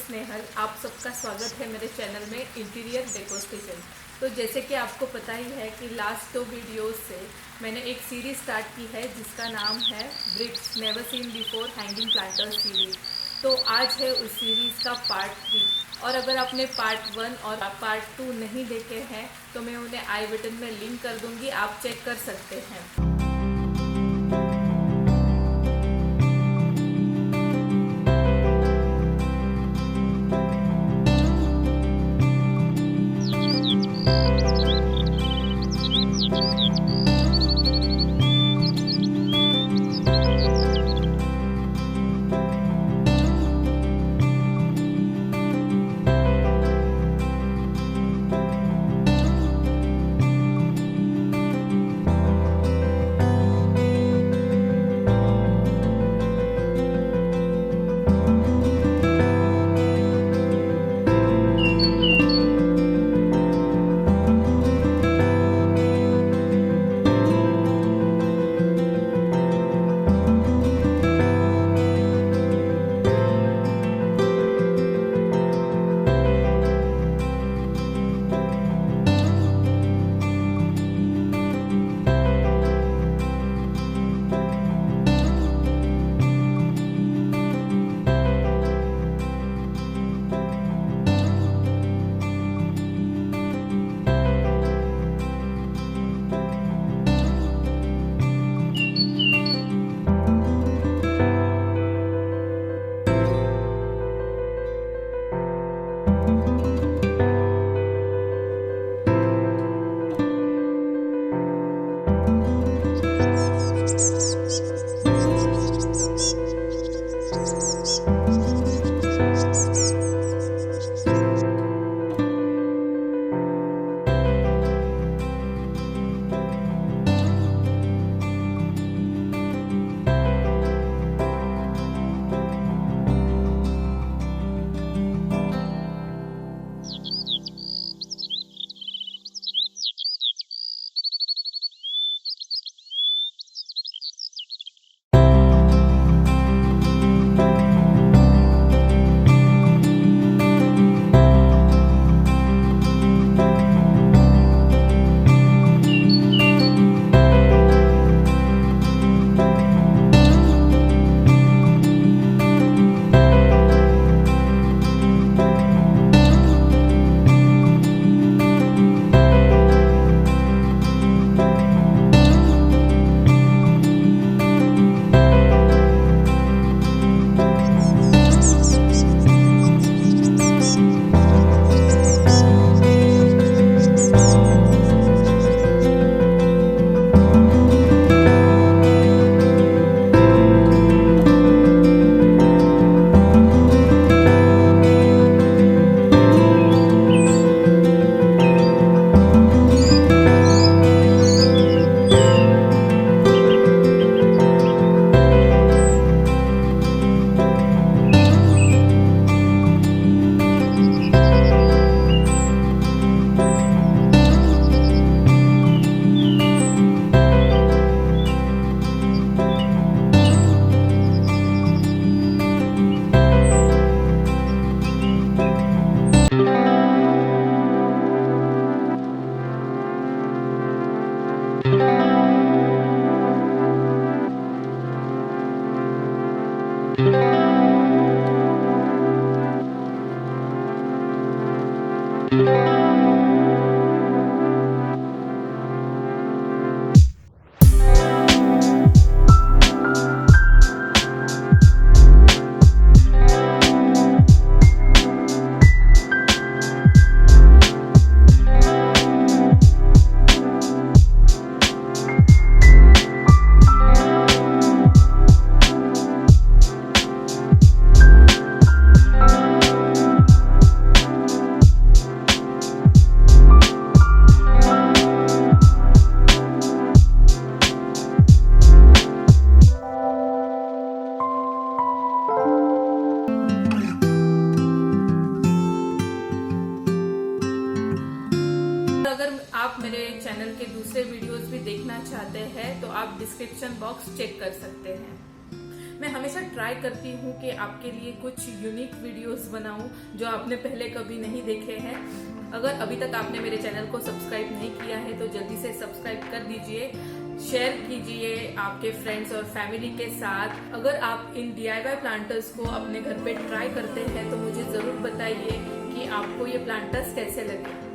स्नेहल, आप सबका स्वागत है मेरे चैनल में इंटीरियर डेकोर स्टेशन। तो जैसे कि आपको पता ही है कि लास्ट 2 वीडियोस से मैंने एक सीरीज स्टार्ट की है जिसका नाम है Vruksh never seen before hanging planters series. तो आज है उस सीरीज़ का पार्ट 3। और अगर आपने पार्ट 1 और पार्ट 2 नहीं देखे हैं तो मैं उन्हें आई बटन में लिंक कर दूंगी, आप चेक कर सकते हैं। आप मेरे चैनल के दूसरे वीडियोस भी देखना चाहते हैं तो आप डिस्क्रिप्शन बॉक्स चेक कर सकते हैं। मैं हमेशा ट्राई करती हूँ कि आपके लिए कुछ यूनिक वीडियोस बनाऊं जो आपने पहले कभी नहीं देखे हैं। अगर अभी तक आपने मेरे चैनल को सब्सक्राइब नहीं किया है तो जल्दी से सब्सक्राइब कर दीजिए, शेयर कीजिए आपके फ्रेंड्स और फैमिली के साथ। अगर आप इन DIY प्लांटर्स को अपने घर पे ट्राई करते हैं तो मुझे जरूर बताइए कि आपको ये प्लांटर्स कैसे लगे।